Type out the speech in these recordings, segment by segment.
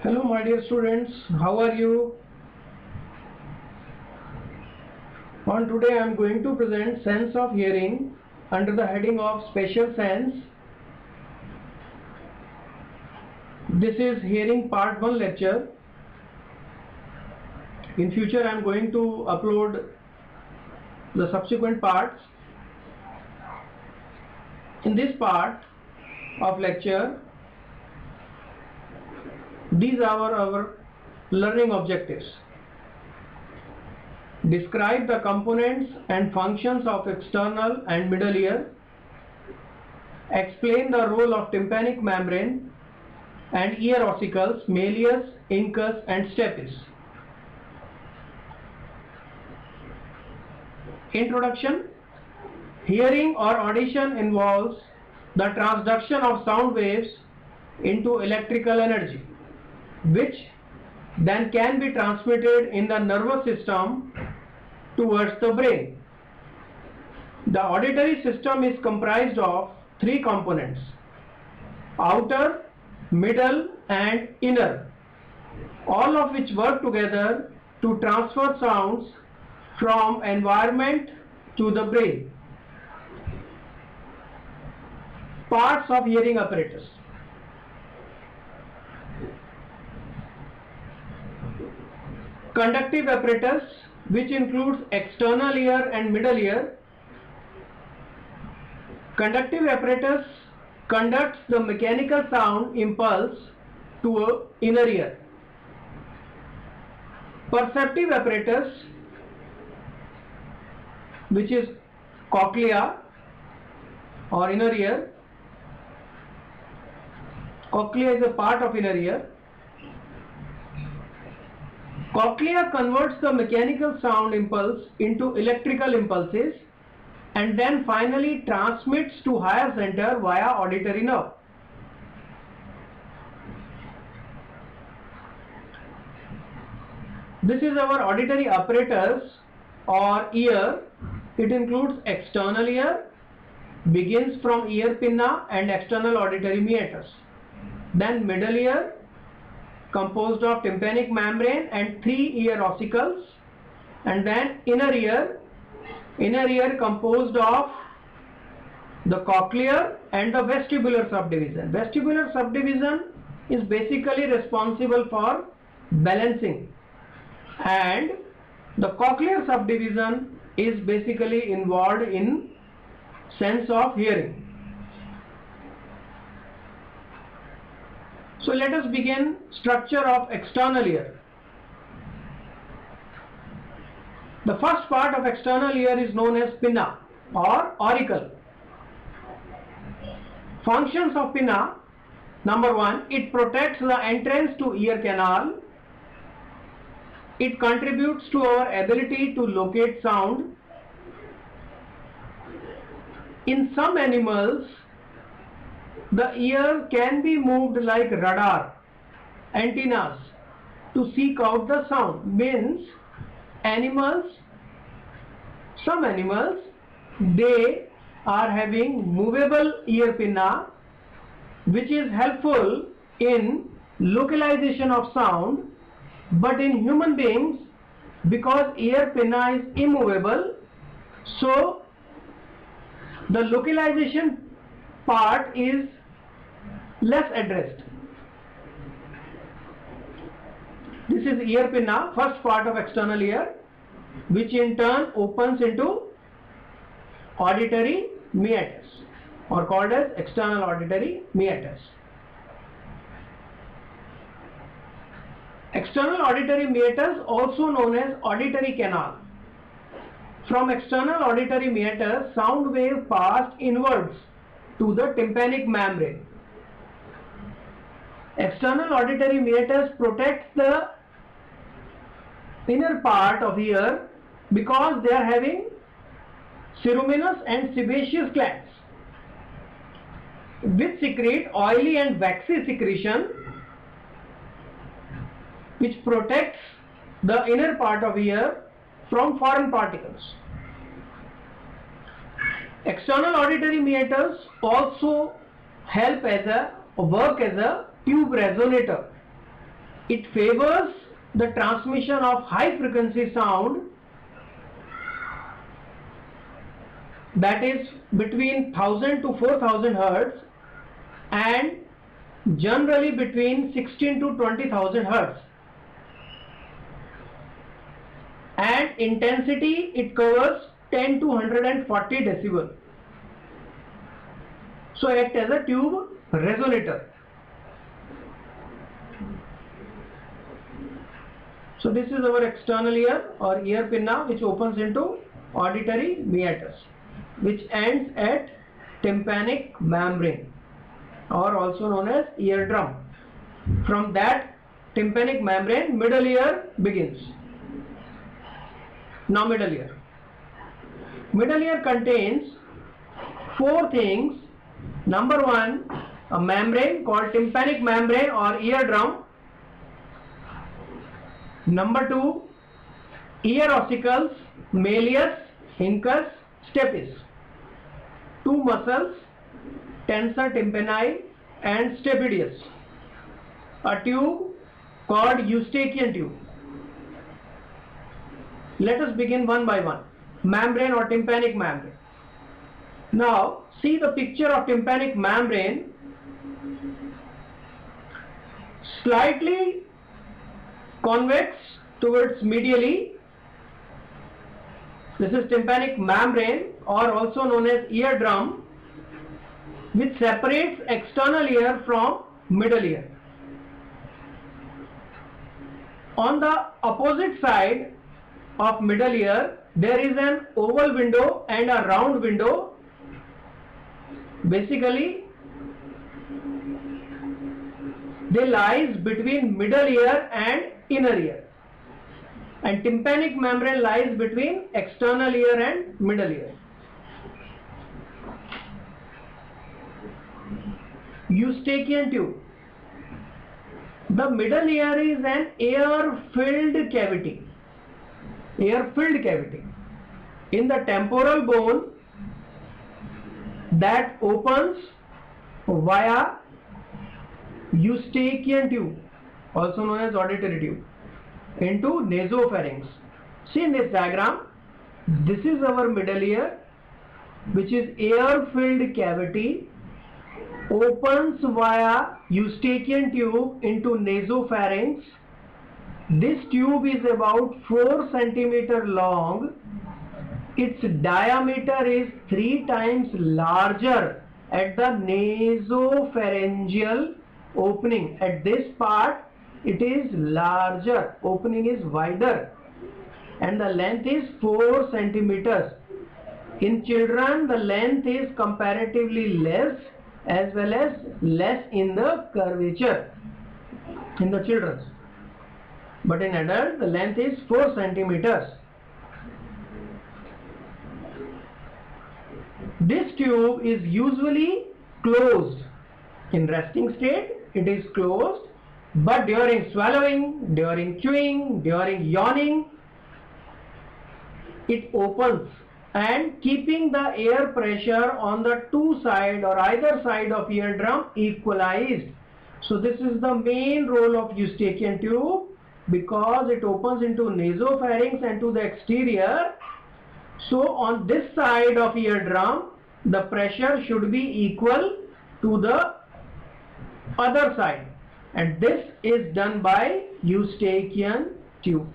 Hello my dear students, how are you? On today I am going to present sense of hearing under the heading of special sense. This is hearing part 1 lecture. In future I am going to upload the subsequent parts. In this part of lecture, these are our learning objectives. Describe the components and functions of external and middle ear. Explain the role of tympanic membrane and ear ossicles, malleus, incus and stapes. Introduction. Hearing or audition involves the transduction of sound waves into electrical energy, which then can be transmitted in the nervous system towards the brain. The auditory system is comprised of three components: outer, middle and inner, all of which work together to transfer sounds from environment to the brain. Parts of hearing apparatus. Conductive apparatus, which includes external ear and middle ear. Conductive apparatus conducts the mechanical sound impulse to inner ear. Perceptive apparatus, which is cochlea or inner ear. Cochlea is a part of inner ear. Cochlea converts the mechanical sound impulse into electrical impulses and then finally transmits to higher center via auditory nerve. This is our auditory apparatus or ear. It includes external ear, begins from ear pinna and external auditory meatus. Then middle ear, composed of tympanic membrane and three ear ossicles, and then inner ear composed of the cochlear and the vestibular subdivision. Vestibular subdivision is basically responsible for balancing, and the cochlear subdivision is basically involved in sense of hearing. So let us begin structure of external ear. The first part of external ear is known as pinna or auricle. Functions of pinna: number 1, it protects the entrance to ear canal. It contributes to our ability to locate sound. In some animals, the ear can be moved like radar antennas to seek out the sound. Means some animals, they are having movable ear pinna, which is helpful in localization of sound. But in human beings, because ear pinna is immovable, so the localization part is less addressed. This is ear pinna, first part of external ear, which in turn opens into auditory meatus or called as external auditory meatus. External auditory meatus, also known as auditory canal. From external auditory meatus, sound wave passed inwards to the tympanic membrane. External auditory meatus protects the inner part of ear because they are having ceruminous and sebaceous glands which secrete oily and waxy secretion, which protects the inner part of ear from foreign particles. External auditory meatus also help as a work as a tube resonator. It favors the transmission of high frequency sound, that is between 1000 to 4000 hertz, and generally between 16 to 20,000 hertz. And intensity, it covers 10 to 140 decibel. So act as a tube resonator. So this is our external ear or ear pinna, which opens into auditory meatus, which ends at tympanic membrane, or also known as eardrum. From that tympanic membrane, middle ear begins. Now middle ear. Middle ear contains four things. Number one, a membrane called tympanic membrane or eardrum. Number two, ear ossicles, malleus, hincus, stapes. Two muscles, tensor tympani and stapedius. A tube called Eustachian tube. Let us begin one by one. Membrane or tympanic membrane. Now see the picture of tympanic membrane. Slightly convex towards medially. This is tympanic membrane, or also known as eardrum, which separates external ear from middle ear. On the opposite side of middle ear, there is an oval window and a round window. Basically, they lies between middle ear and inner ear, and tympanic membrane lies between external ear and middle ear. Eustachian tube. The middle ear is an air-filled cavity. Air-filled cavity in the temporal bone that opens via Eustachian tube, also known as auditory tube, into nasopharynx. See in this diagram, this is our middle ear, which is air-filled cavity, opens via Eustachian tube into nasopharynx. This tube is about 4 cm long. Its diameter is 3 times larger at the nasopharyngeal opening. At this part, it is larger, opening is wider, and the length is 4 centimeters. In children, the length is comparatively less, as well as less in the curvature in the children. But in adult, the length is 4 centimeters. This tube is usually closed. In resting state, it is closed, but during swallowing, during chewing, during yawning, it opens, and keeping the air pressure on the two side or either side of eardrum equalized. So this is the main role of Eustachian tube, because it opens into nasopharynx and to the exterior. So on this side of eardrum, the pressure should be equal to the other side, and this is done by Eustachian tube.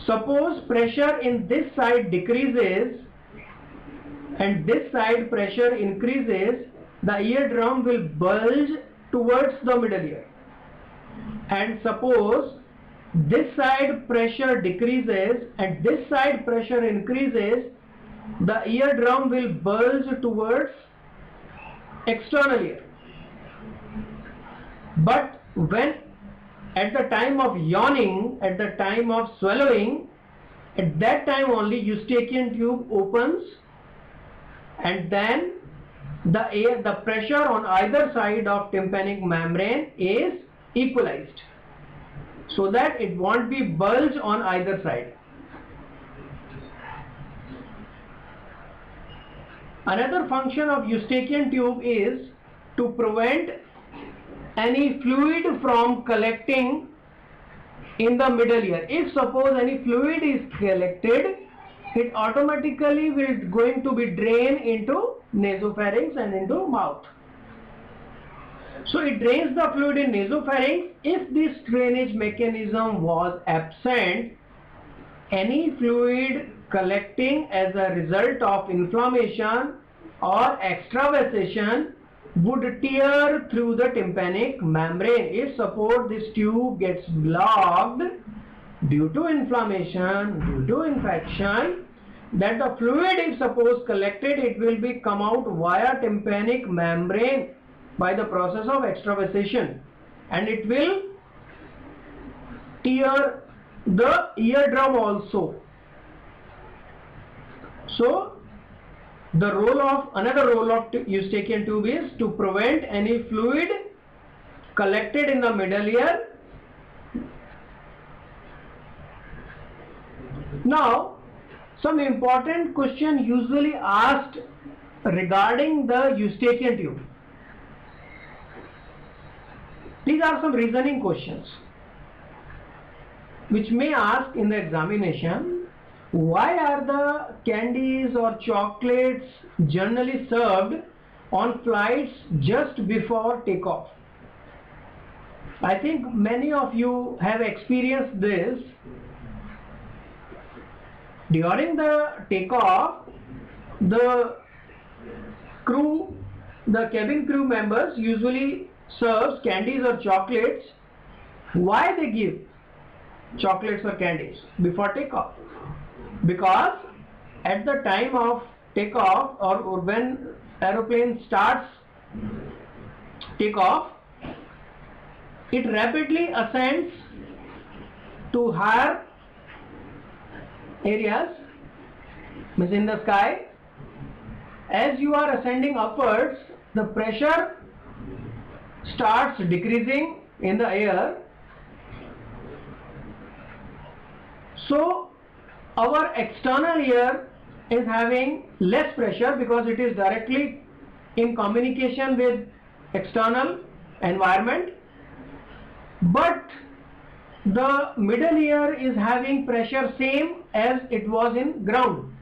Suppose pressure in this side decreases and this side pressure increases, the eardrum will bulge towards the middle ear. And suppose this side pressure decreases and this side pressure increases, the eardrum will bulge towards external ear. But when at the time of yawning, at the time of swallowing, at that time only Eustachian tube opens, and then the pressure on either side of tympanic membrane is equalized, so that it won't be bulge on either side. Another function of Eustachian tube is to prevent any fluid from collecting in the middle ear. If suppose any fluid is collected, it automatically will going to be drained into nasopharynx and into mouth. So it drains the fluid in nasopharynx. If this drainage mechanism was absent, any fluid collecting as a result of inflammation or extravasation would tear through the tympanic membrane. If suppose this tube gets blocked due to inflammation, due to infection, that the fluid, if suppose collected, it will be come out via tympanic membrane by the process of extravasation, and it will tear the eardrum also. So the role of another role of Eustachian tube is to prevent any fluid collected in the middle ear. Now, some important question usually asked regarding the Eustachian tube. These are some reasoning questions which may ask in the examination. Why are the candies or chocolates generally served on flights just before takeoff? I think many of you have experienced this. During the takeoff, the cabin crew members usually serves candies or chocolates. Why they give chocolates or candies before takeoff? Because at the time of takeoff or when aeroplane starts takeoff, it rapidly ascends to higher areas, means in the sky. As you are ascending upwards, the pressure starts decreasing in the air. So our external ear is having less pressure because it is directly in communication with external environment, but the middle ear is having pressure same as it was in ground.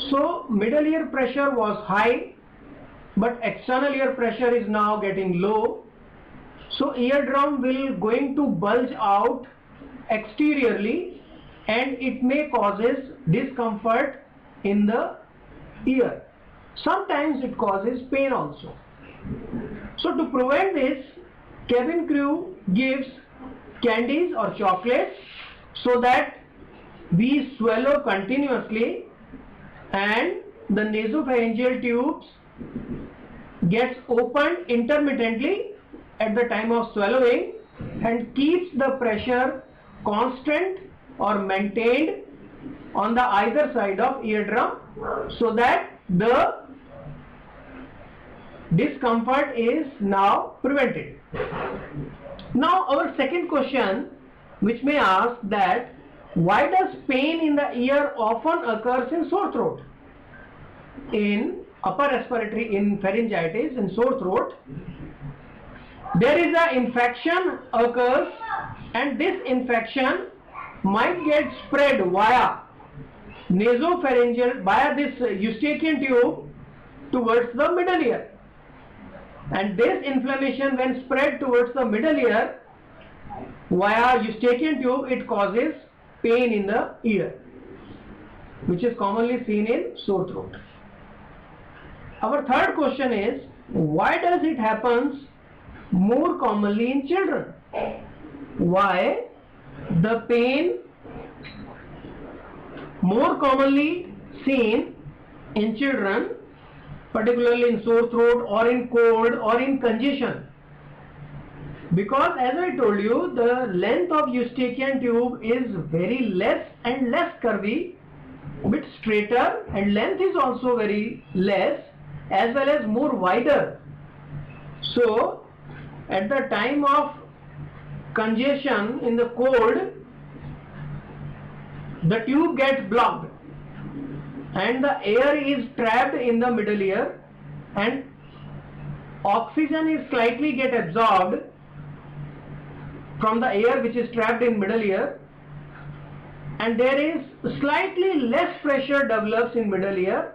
So middle ear pressure was high, but external ear pressure is now getting low. So eardrum will going to bulge out exteriorly, and it may causes discomfort in the ear. Sometimes it causes pain also. So to prevent this, cabin crew gives candies or chocolates so that we swallow continuously and the nasopharyngeal tubes gets opened intermittently at the time of swallowing and keeps the pressure constant or maintained on the either side of eardrum, so that the discomfort is now prevented. Now our second question, which may ask that why does pain in the ear often occurs in sore throat? In upper respiratory, in pharyngitis, in sore throat, there is an infection occurs, and this infection might get spread via nasopharyngeal, via this Eustachian tube towards the middle ear. And this inflammation, when spread towards the middle ear via Eustachian tube, it causes pain in the ear, which is commonly seen in sore throat. Our third question is, why does it happens more commonly in children? Why the pain more commonly seen in children, particularly in sore throat or in cold or in congestion? Because as I told you, the length of Eustachian tube is very less and less curvy, bit straighter, and length is also very less as well as more wider. So at the time of congestion in the cold, the tube gets blocked and the air is trapped in the middle ear, and oxygen is slightly get absorbed from the air which is trapped in middle ear, and there is slightly less pressure develops in middle ear,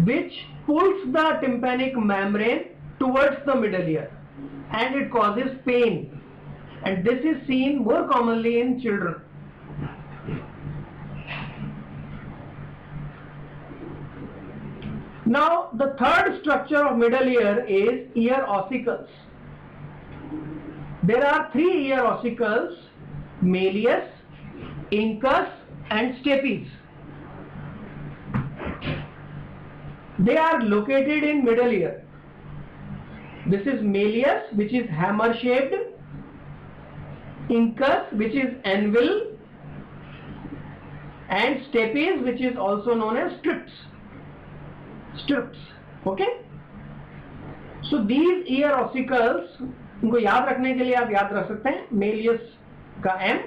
which pulls the tympanic membrane towards the middle ear, and it causes pain, and this is seen more commonly in children. Now the third structure of middle ear is ear ossicles. There are three ear ossicles: malleus, incus and stapes. They are located in middle ear. This is malleus, which is hammer shaped, incus, which is anvil, and stapes, which is also known as strips. Okay, so these ear ossicles, इनको याद रखने के लिए आप याद रख सकते हैं malleus का M,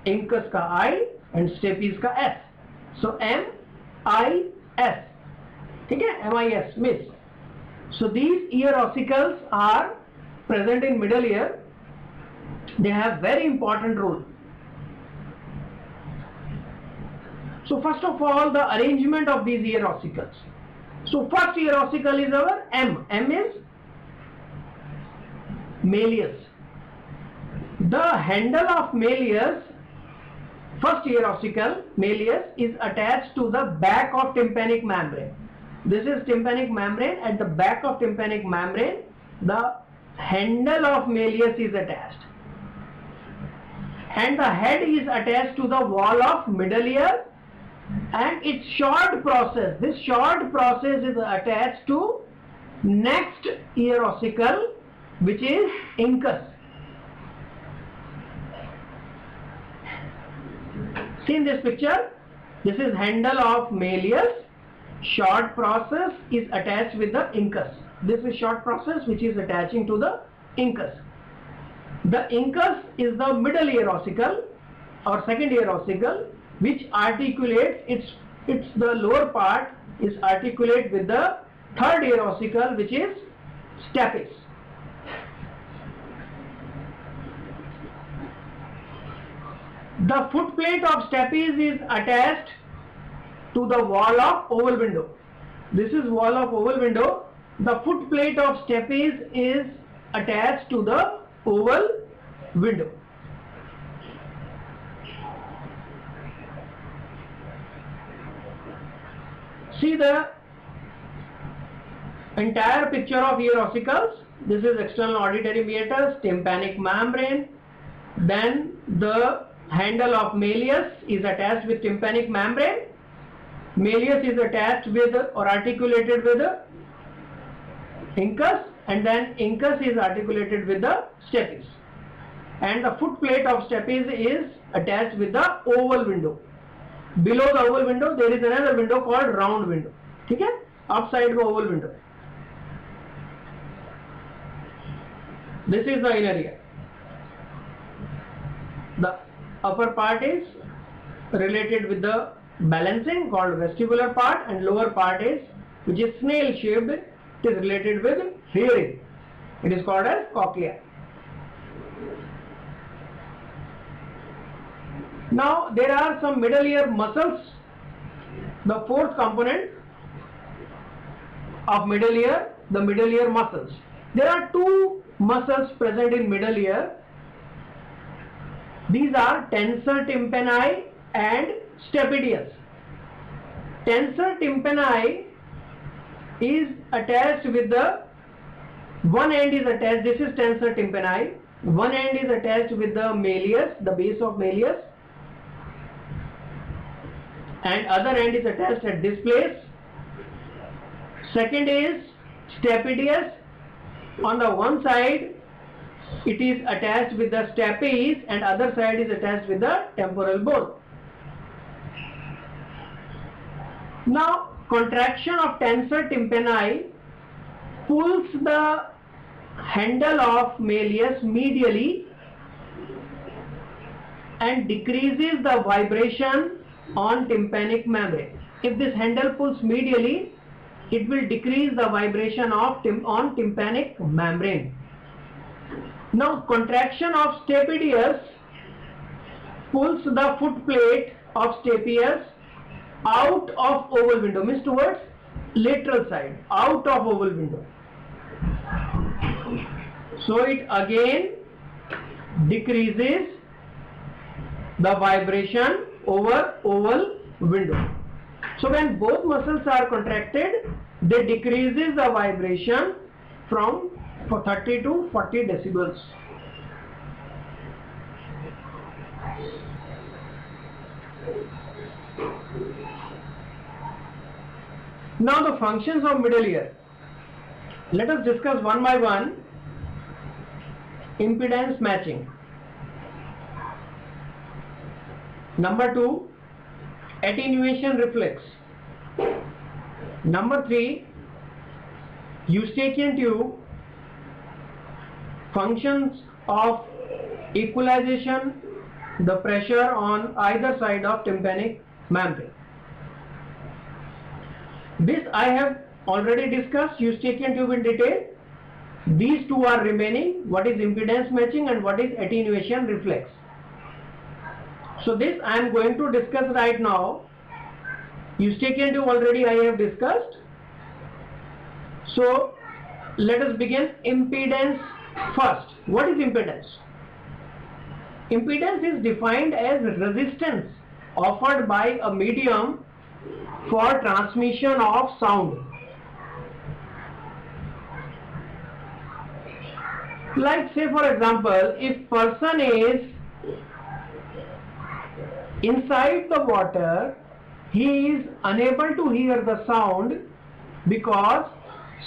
incus का I and stapes का S. So M-I-S, ठीक है, M-I-S, miss. So these ear ossicles are present in middle ear. They have very important role. So first of all, the arrangement of these ear ossicles. So first ear ossicle is our M. M is malleus. The handle of malleus, first ear ossicle, malleus, is attached to the back of tympanic membrane. This is tympanic membrane. At the back of tympanic membrane, the handle of malleus is attached, and the head is attached to the wall of middle ear, and its short process, this short process is attached to next ear ossicle, which is incus. See in this picture, this is handle of malleus, short process is attached with the incus. This is short process which is attaching to the incus. The incus is the middle ear ossicle or second ear ossicle, which articulates the lower part is articulate with the third ear ossicle, which is stapes. The foot plate of stapes is attached to the wall of oval window. This is wall of oval window. The foot plate of stapes is attached to the oval window. See the entire picture of ear ossicles. This is external auditory meatus, tympanic membrane, then the handle of malleus is attached with tympanic membrane, malleus is attached with or articulated with the incus, and then incus is articulated with the stapes, and the foot plate of stapes is attached with the oval window. Below the oval window there is another window called round window. ठीक है, upside the oval window. This is the inner ear. The upper part is related with the balancing called vestibular part, and lower part is, which is snail shaped, it is related with hearing. It is called as cochlea. Now there are some middle ear muscles. The fourth component of middle ear, the middle ear muscles. There are two muscles present in middle ear. These are tensor tympani and stapedius. Tensor tympani is attached with the one end is attached. This is tensor tympani. One end is attached with the malleus, the base of malleus, and other end is attached at this place. Second is stapedius. On the one side it is attached with the stapes, and other side is attached with the temporal bone. Now contraction of tensor tympani pulls the handle of malleus medially and decreases the vibration on tympanic membrane. If this handle pulls medially, it will decrease the vibration of on tympanic membrane. Now contraction of stapedius pulls the foot plate of stapedius out of oval window, means towards lateral side, out of oval window. So it again decreases the vibration over oval window. So when both muscles are contracted, they decreases the vibration from 30 to 40 decibels. Now the functions of middle ear. Let us discuss one by one. Impedance matching. Number 2, attenuation reflex. Number 3, Eustachian tube, functions of equalization, the pressure on either side of tympanic membrane. This I have already discussed, Eustachian tube in detail. These two are remaining, what is impedance matching and what is attenuation reflex. So this I am going to discuss right now. Eustachian tube already I have discussed. So let us begin impedance first. What is impedance? Impedance is defined as resistance offered by a medium for transmission of sound. Like say for example, if person is inside the water, he is unable to hear the sound because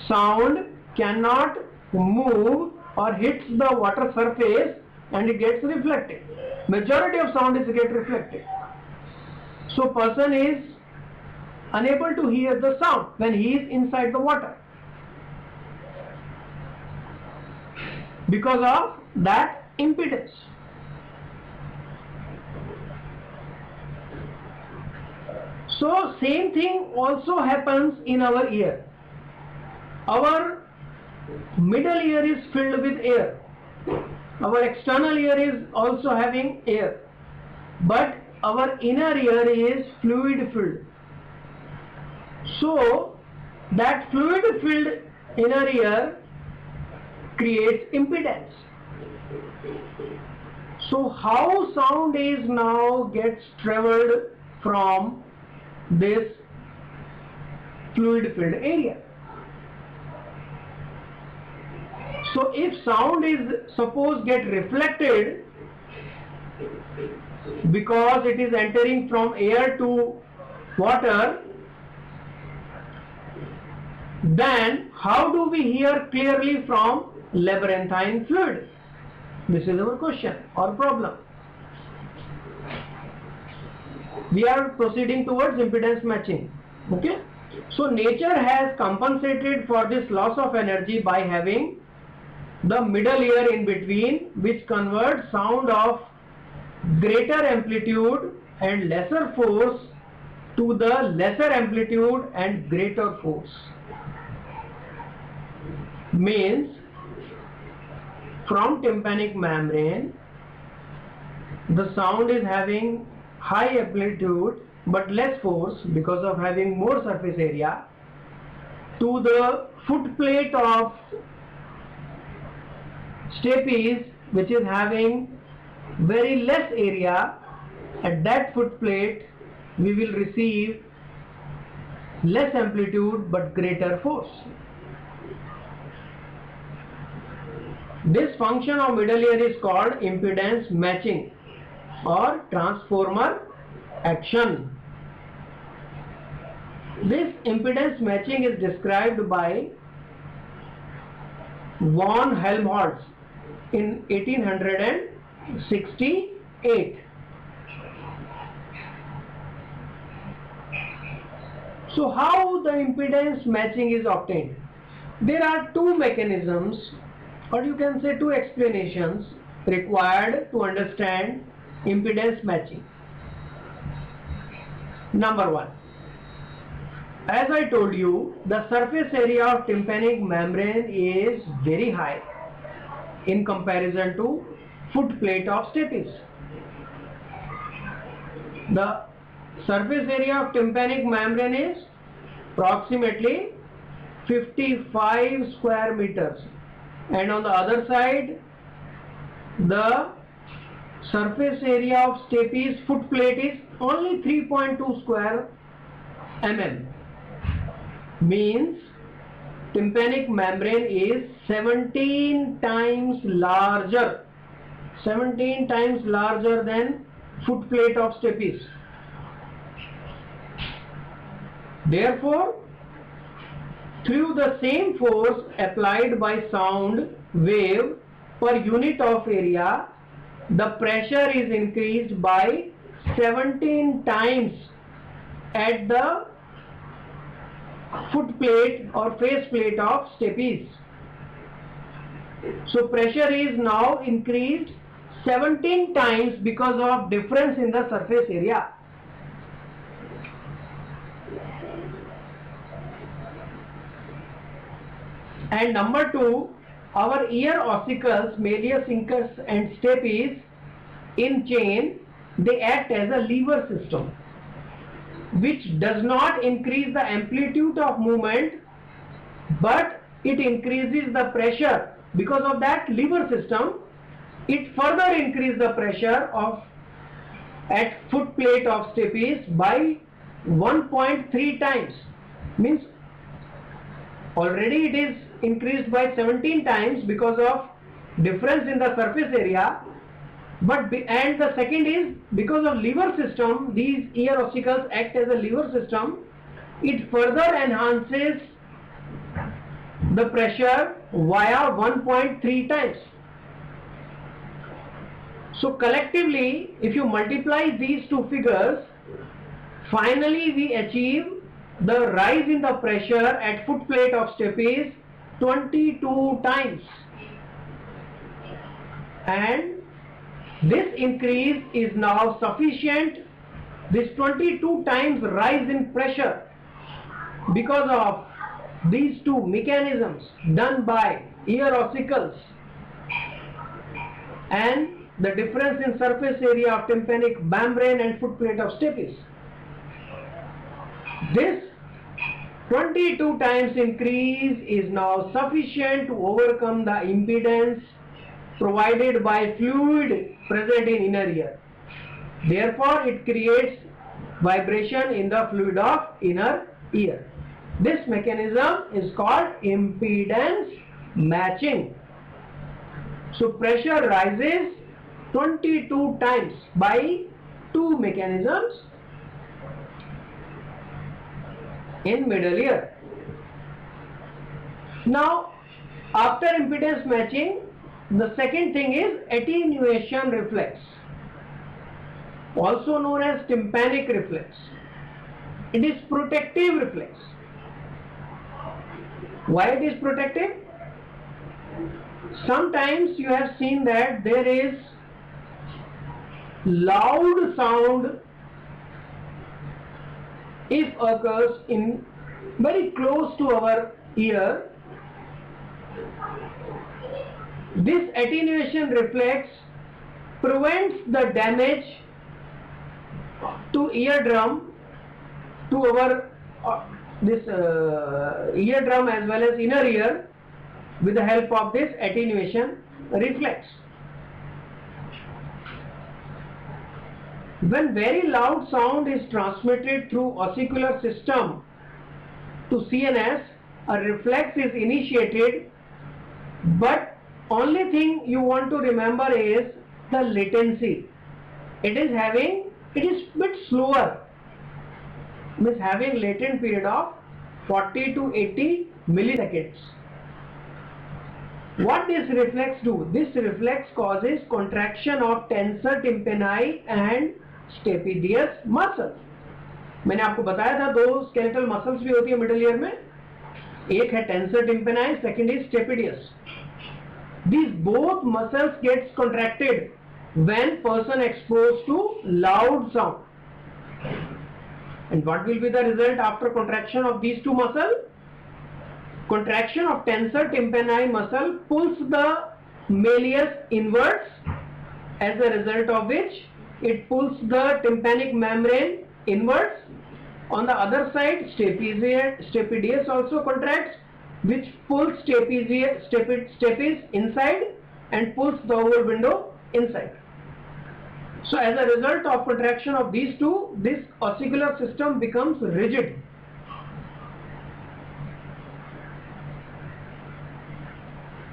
sound cannot move or hits the water surface and it gets reflected. Majority of sound is get reflected. So person is unable to hear the sound when he is inside the water because of that impedance. So same thing also happens in our ear. Our middle ear is filled with air. Our external ear is also having air. But our inner ear is fluid filled. So that fluid filled inner ear creates impedance. So how sound is now gets traveled from this fluid filled area? So if sound is suppose get reflected because it is entering from air to water, then how do we hear clearly from labyrinthine fluid? This is our question or problem. We are proceeding towards impedance matching. Okay. So nature has compensated for this loss of energy by having the middle ear in between, which converts sound of greater amplitude and lesser force to the lesser amplitude and greater force. Means from tympanic membrane the sound is having high amplitude but less force because of having more surface area, to the foot plate of stapes which is having very less area. At that foot plate we will receive less amplitude but greater force. This function of middle ear is called impedance matching or transformer action. This impedance matching is described by von Helmholtz in 1868. So how the impedance matching is obtained? There are two mechanisms, or you can say two explanations required to understand impedance matching. Number one, As I told you, the surface area of tympanic membrane is very high in comparison to foot plate of stapes. The surface area of tympanic membrane is approximately 55 square meters, and on the other side the surface area of stapes foot plate is only 3.2 square mm. Means tympanic membrane is 17 times larger than foot plate of stapes. Therefore, through the same force applied by sound wave per unit of area, the pressure is increased by 17 times at the foot plate or face plate of stapes. So pressure is now increased 17 times because of difference in the surface area. And number 2, our ear ossicles, malleus, incus and stapes in chain, they act as a lever system, which does not increase the amplitude of movement, but it increases the pressure. Because of that lever system, it further increases the pressure at foot plate of stapes by 1.3 times. Means already it is increased by 17 times because of difference in the surface area, and the second is because of lever system. These ear ossicles act as a lever system. It further enhances the pressure via 1.3 times. So collectively, if you multiply these two figures, finally we achieve the rise in the pressure at foot plate of stapes 22 times, and this increase is now sufficient. This 22 times rise in pressure because of these two mechanisms done by ear ossicles and the difference in surface area of tympanic membrane and foot plate of stapes. This 22 times increase is now sufficient to overcome the impedance provided by fluid present in inner ear. Therefore, it creates vibration in the fluid of inner ear. This mechanism is called impedance matching. So pressure rises 22 times by two mechanisms in middle ear. Now, after impedance matching, the second thing is attenuation reflex, also known as tympanic reflex. It is protective reflex. Why it is protective? Sometimes you have seen that there is loud sound if occurs in very close to our ear. This attenuation reflex prevents the damage to eardrum, to our eardrum as well as inner ear, with the help of this attenuation reflex. When very loud sound is transmitted through ossicular system to CNS, a reflex is initiated, but only thing you want to remember is the latency. It is bit slower, means having latent period of 40 to 80 milliseconds. What this reflex do? This reflex causes contraction of tensor tympani and stapedius muscles. मैंने आपको बताया था दो skeletal muscles भी होती है middle ear में, एक है tensor tympani, second is stapedius. These both muscles gets contracted when person exposed to loud sound. And what will be the result after contraction of these two muscles? Contraction of tensor tympani muscle pulls the malleus inwards, as a result of which it pulls the tympanic membrane inwards. On the other side, stapedius also contracts, which pulls stapes inside and pulls the oval window inside. So as a result of contraction of these two, this ossicular system becomes rigid.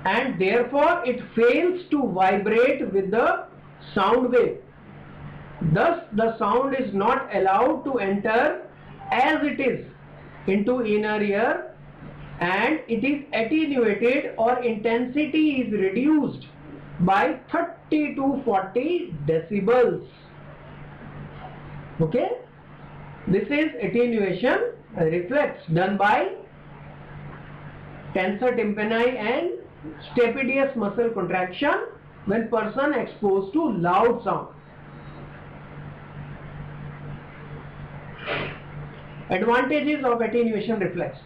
And therefore it fails to vibrate with the sound wave. Thus the sound is not allowed to enter as it is into inner ear, and it is attenuated or intensity is reduced by 30 to 40 decibels. Okay, this is attenuation reflex done by tensor tympani and stapedius muscle contraction when person exposed to loud sound. Advantages of attenuation reflex.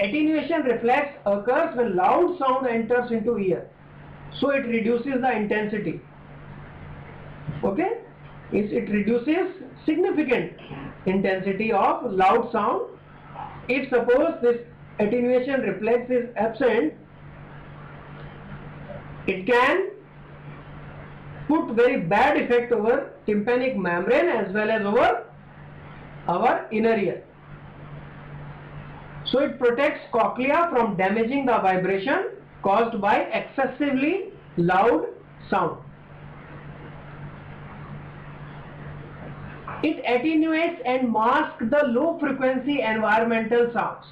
Attenuation reflex occurs when loud sound enters into ear, so it reduces the intensity. Okay, it reduces significant intensity of loud sound. If suppose this attenuation reflex is absent, it can put very bad effect over tympanic membrane as well as over our inner ear. So it protects cochlea from damaging the vibration caused by excessively loud sound. It attenuates and masks the low frequency environmental sounds,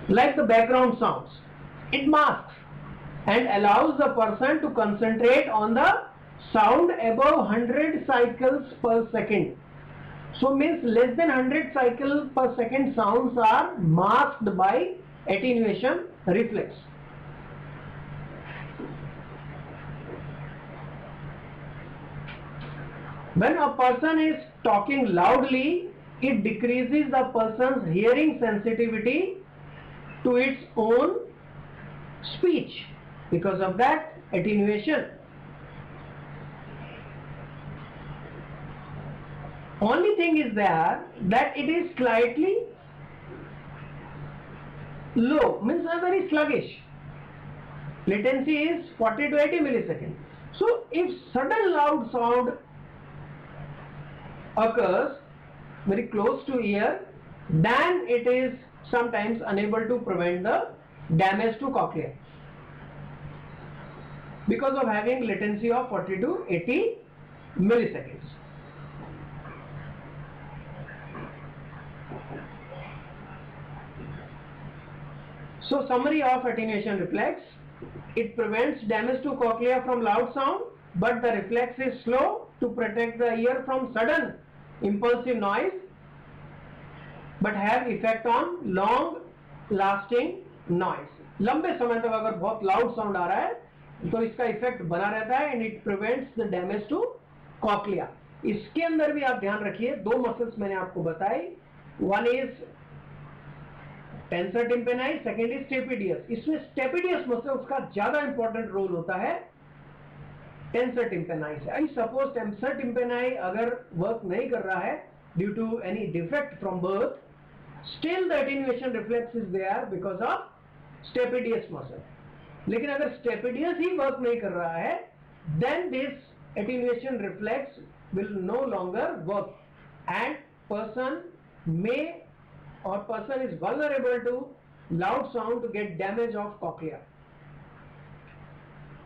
like the background sounds. It masks and allows the person to concentrate on the sound above 100 cycles per second. So means less than 100 cycles per second sounds are masked by attenuation reflex. When a person is talking loudly, it decreases the person's hearing sensitivity to its own speech. Because of that attenuation. Only thing is that it is slightly low, means very sluggish. Latency is 40 to 80 milliseconds. So if sudden loud sound occurs very close to ear, then it is sometimes unable to prevent the damage to cochlea, because of having latency of 40 to 80 milliseconds. So summary of attenuation reflex: it prevents damage to cochlea from loud sound, but the reflex is slow to protect the ear from sudden impulsive noise, but have effect on long lasting noise. लंबे समय तक अगर बहुत loud sound आ रहा है तो इसका effect बना रहता है, and it prevents the damage to cochlea. इसके अंदर भी आप ध्यान रखिए, दो मसल्स मैंने आपको बताई, one is tensor tympani, second is stapedius. इसमें स्टेपिडियस मसल्स का ज्यादा इंपॉर्टेंट रोल होता है टेंसर टिम्पेनाई से. आई सपोज टेंसर टिम्पेनाई अगर वर्क नहीं कर रहा है due to any defect from birth, still the attenuation reflex is there because of stapedius muscle. लेकिन अगर स्टेपिडियस ही वर्क नहीं कर रहा है, then this attenuation reflex will no longer work and person may or person is vulnerable to loud sound to get damage of cochlea.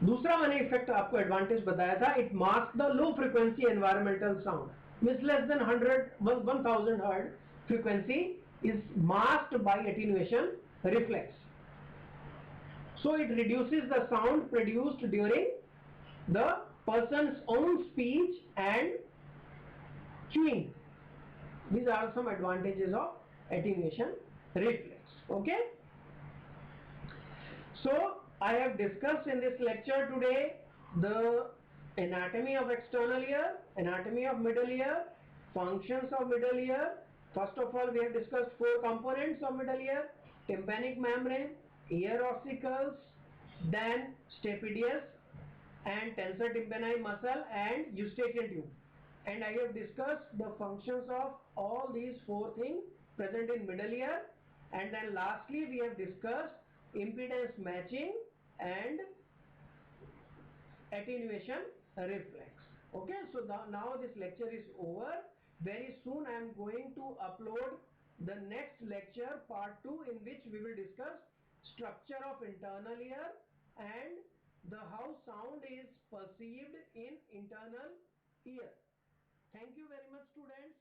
दूसरा मैंने effect आपको एडवांटेज बताया था, it mask the low frequency environmental sound, means less than 1000 hertz frequency is masked by attenuation reflex. So it reduces the sound produced during the person's own speech and chewing. These are some advantages of attenuation reflex. Okay, so I have discussed in this lecture today the anatomy of external ear, anatomy of middle ear, Functions of middle ear. First of all, we have discussed 4 components of middle ear: tympanic membrane, ear ossicles, then stapedius and tensor tympani muscle and eustachian tube. And I have discussed the functions of all these 4 things present in middle ear. And then lastly, we have discussed impedance matching and attenuation reflex. Okay, so now this lecture is over. Very soon I am going to upload the next lecture, part 2, in which we will discuss structure of internal ear and how sound is perceived in internal ear. Thank you very much, students.